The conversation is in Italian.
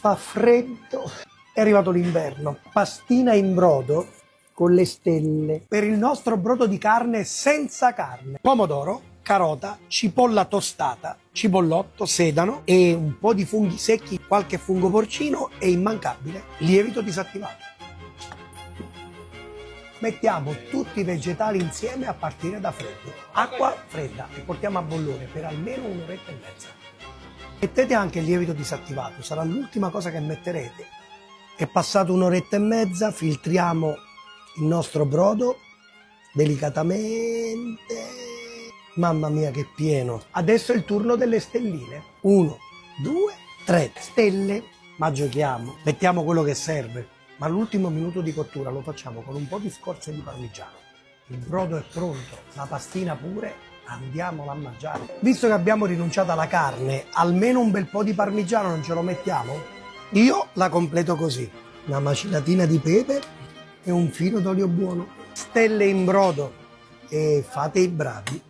Fa freddo, è arrivato l'inverno. Pastina in brodo con le stelle per il nostro brodo di carne senza carne. Pomodoro, carota, cipolla tostata, cipollotto, sedano e un po' di funghi secchi, qualche fungo porcino e immancabile lievito disattivato. Mettiamo tutti i vegetali insieme a partire da freddo. Acqua fredda e portiamo a bollore per almeno un'oretta e mezza. Mettete anche il lievito disattivato, sarà l'ultima cosa che metterete. È passato un'oretta e mezza, filtriamo il nostro brodo delicatamente. Mamma mia che pieno! Adesso è il turno delle stelline. 1, 2, 3 stelle, ma giochiamo. Mettiamo quello che serve, ma l'ultimo minuto di cottura lo facciamo con un po' di scorze di parmigiano. Il brodo è pronto, la pastina pure, andiamola a mangiare. Visto che abbiamo rinunciato alla carne, almeno un bel po' di parmigiano non ce lo mettiamo? Io la completo così, una macinatina di pepe e un filo d'olio buono. Stelle in brodo e fate i bravi.